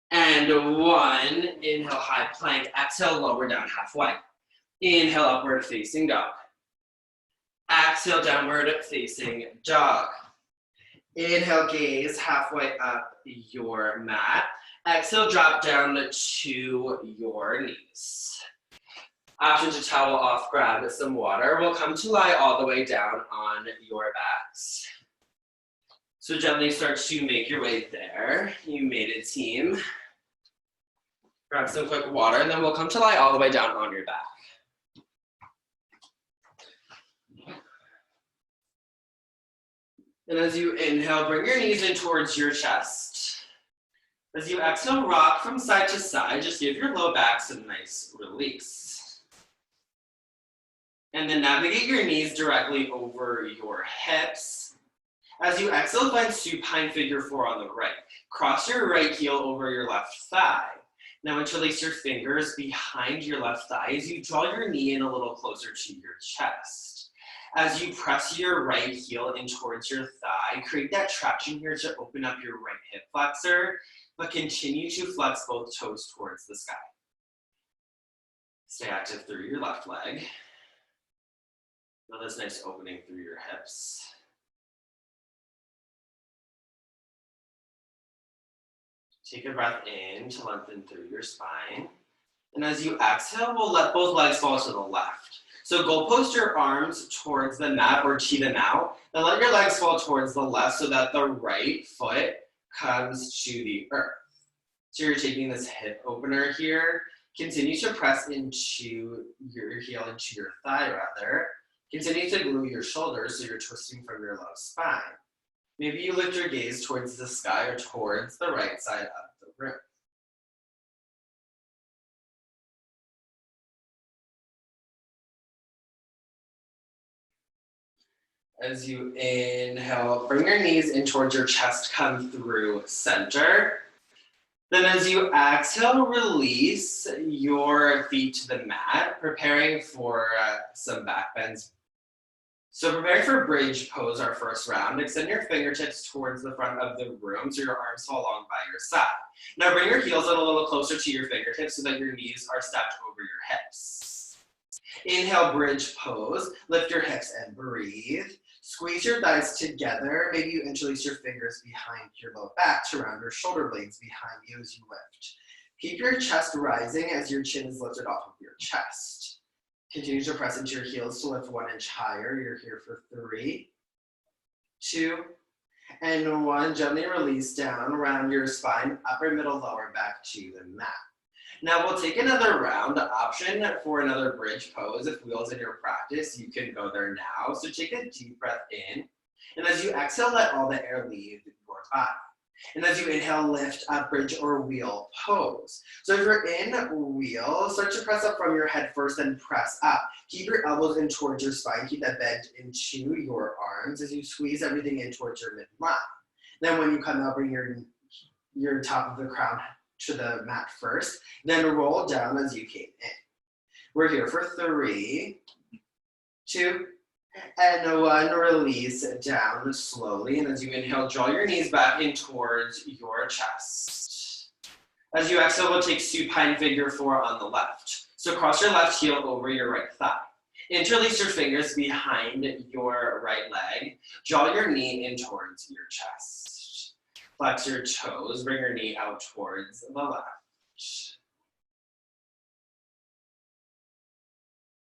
And 1, inhale, high plank. Exhale, lower down halfway. Inhale, upward facing dog. Exhale, downward facing dog. Inhale, gaze halfway up your mat. Exhale, drop down to your knees. Option to towel off, grab some water. We'll come to lie all the way down on your backs. So gently start to make your way there. You made it, team. Grab some quick water, and then we'll come to lie all the way down on your back. And as you inhale, bring your knees in towards your chest. As you exhale, rock from side to side. Just give your low back some nice release. And then navigate your knees directly over your hips. As you exhale, find supine figure 4 on the right. Cross your right heel over your left thigh. Now interlace your fingers behind your left thigh as you draw your knee in a little closer to your chest. As you press your right heel in towards your thigh, create that traction here to open up your right hip flexor, but continue to flex both toes towards the sky. Stay active through your left leg. Feel this nice opening through your hips. Take a breath in to lengthen through your spine. And as you exhale, we'll let both legs fall to the left. So go post your arms towards the mat or tee them out. Then let your legs fall towards the left so that the right foot comes to the earth. So you're taking this hip opener here. Continue to press into your heel, into your thigh rather. Continue to glue your shoulders so you're twisting from your low spine. Maybe you lift your gaze towards the sky or towards the right side of the room. As you inhale, bring your knees in towards your chest, come through center. Then as you exhale, release your feet to the mat, preparing for some back bends. So preparing for bridge pose, our first round. Extend your fingertips towards the front of the room so your arms fall along by your side. Now bring your heels in a little closer to your fingertips so that your knees are stacked over your hips. Inhale, bridge pose. Lift your hips and breathe. Squeeze your thighs together. Maybe you interlace your fingers behind your low back to round your shoulder blades behind you as you lift. Keep your chest rising as your chin is lifted off of your chest. Continue to press into your heels to lift 1 inch higher. You're here for 3, 2, and 1. Gently release down, round your spine, upper, middle, lower back to the mat. Now we'll take another round. Option for another bridge pose. If wheels in your practice, you can go there now. So take a deep breath in. And as you exhale, let all the air leave your body. And as you inhale, lift up, bridge or wheel pose. So if you're in wheel, start to press up from your head first, then press up. Keep your elbows in towards your spine. Keep that bend into your arms as you squeeze everything in towards your midline. Then when you come out, bring your top of the crown to the mat first, then roll down as you came in. We're here for 3, 2, and 1. Release down slowly, and as you inhale, draw your knees back in towards your chest. As you exhale, we'll take supine figure 4 on the left. So cross your left heel over your right thigh. Interlace your fingers behind your right leg. Draw your knee in towards your chest. Flex your toes, bring your knee out towards the left.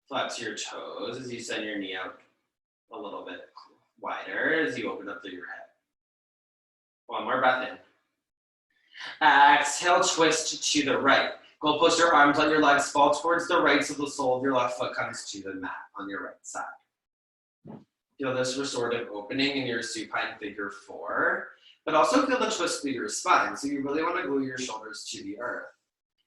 Flex your toes as you send your knee out a little bit wider as you open up through your head. 1 more breath in. Exhale, twist to the right. Go push your arms, let your legs fall towards the right so the sole of your left foot comes to the mat on your right side. Feel this restorative opening in your supine figure 4. But also feel the twist through your spine. So you really want to glue your shoulders to the earth.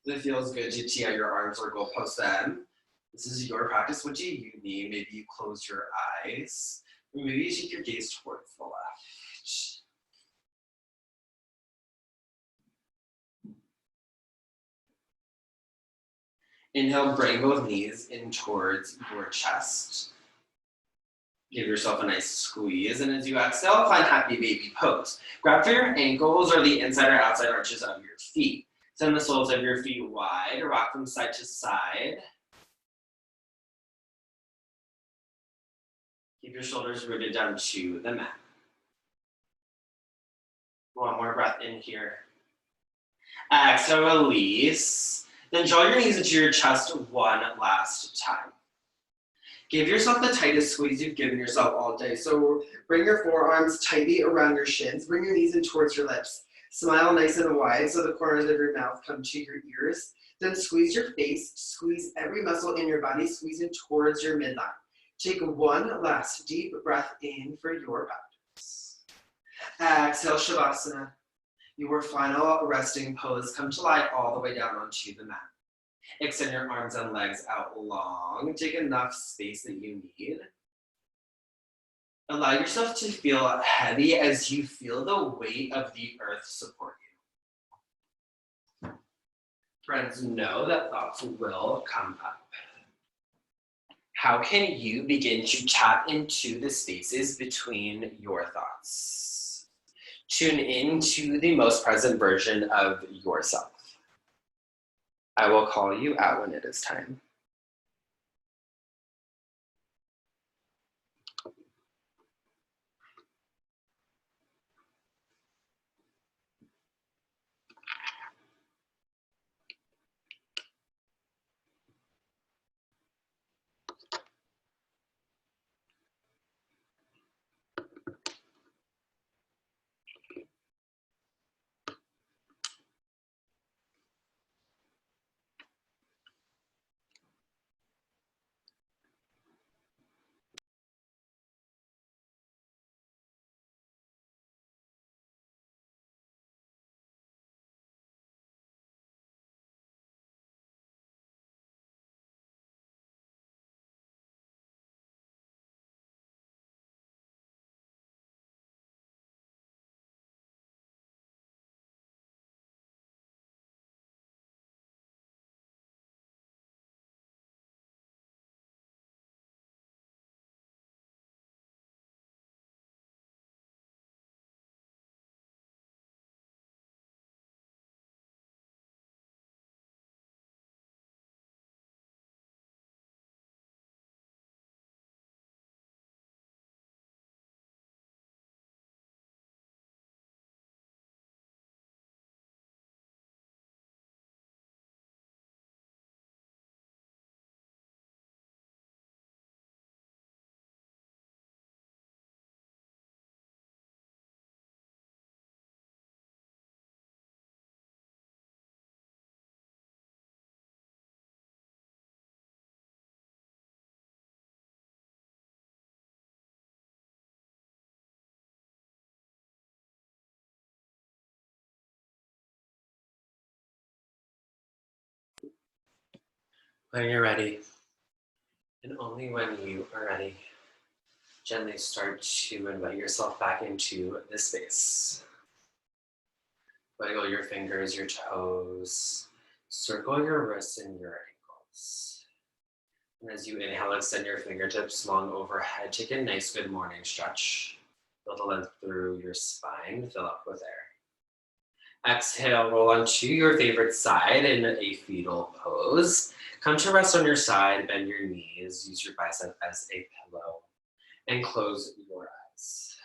If it feels good to tee out your arms or go post them, this is your practice. What do you need? Maybe you close your eyes. Or maybe you take your gaze towards the left. Inhale, bring both knees in towards your chest. Give yourself a nice squeeze, and as you exhale, find happy baby pose. Grab for your ankles or the inside or outside arches of your feet. Send the soles of your feet wide, rock from side to side. Keep your shoulders rooted down to the mat. 1 more breath in here. Exhale, release. Then draw your knees into your chest 1 last time. Give yourself the tightest squeeze you've given yourself all day. So bring your forearms tightly around your shins. Bring your knees in towards your lips. Smile nice and wide so the corners of your mouth come to your ears. Then squeeze your face. Squeeze every muscle in your body. Squeeze in towards your midline. Take 1 last deep breath in for your practice. Exhale, Shavasana. Your final resting pose. Come to lie all the way down onto the mat. Extend your arms and legs out long. Take enough space that you need. Allow yourself to feel heavy as you feel the weight of the earth support you. Friends, know that thoughts will come up. How can you begin to tap into the spaces between your thoughts? Tune into the most present version of yourself. I will call you out when it is time. When you're ready, and only when you are ready, gently start to invite yourself back into this space. Wiggle your fingers, your toes, circle your wrists and your ankles. And as you inhale, extend your fingertips long overhead. Take a nice good morning stretch. Feel the length through your spine, fill up with air. Exhale, roll onto your favorite side in a fetal pose. Come to rest on your side, bend your knees, use your bicep as a pillow, and close your eyes.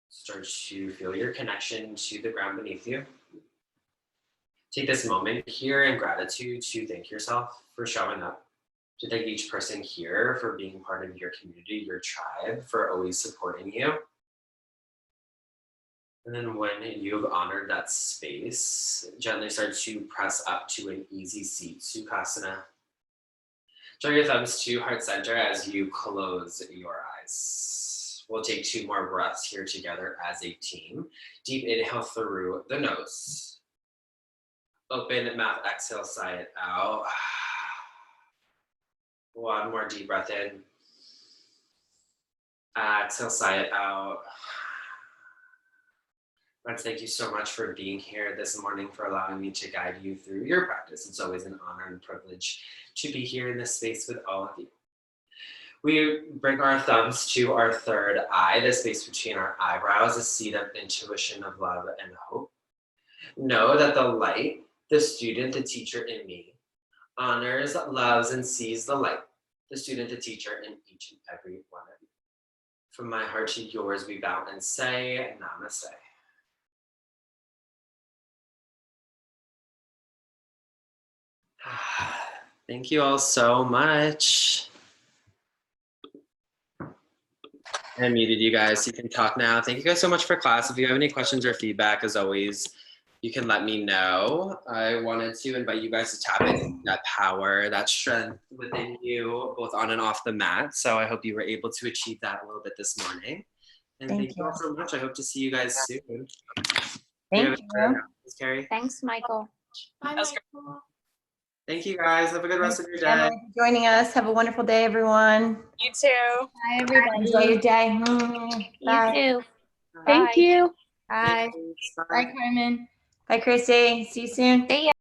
Start to feel your connection to the ground beneath you. Take this moment here in gratitude to thank yourself for showing up, to thank each person here for being part of your community, your tribe, for always supporting you. And then when you've honored that space, gently start to press up to an easy seat, Sukhasana. Draw your thumbs to heart center as you close your eyes. We'll take 2 more breaths here together as a team. Deep inhale through the nose. Open mouth, exhale, sigh it out. One more deep breath in. Exhale, sigh it out. Friends, thank you so much for being here this morning, for allowing me to guide you through your practice. It's always an honor and privilege to be here in this space with all of you. We bring our thumbs to our third eye, the space between our eyebrows, a seat of intuition, of love and hope. Know that the light, the student, the teacher in me, honors, loves, and sees the light, the student, the teacher in each and every one of you. From my heart to yours, we bow and say namaste. Thank you all so much. I muted you guys, so you can talk now. Thank you guys so much for class. If you have any questions or feedback, as always, you can let me know. I wanted to invite you guys to tap into that power, that strength within you, both on and off the mat. So I hope you were able to achieve that a little bit this morning. And thank you all so much. I hope to see you guys soon. Thank you. Carrie. Thanks, Michael. Bye, Michael. Thank you guys. Have a good rest of your day. Emily, for joining us. Have a wonderful day, everyone. You too. Bye, everybody. Enjoy your day. Bye. You too. Thank Bye. you. Bye. Bye, Carmen. Bye, Chrissy. See you soon. See ya.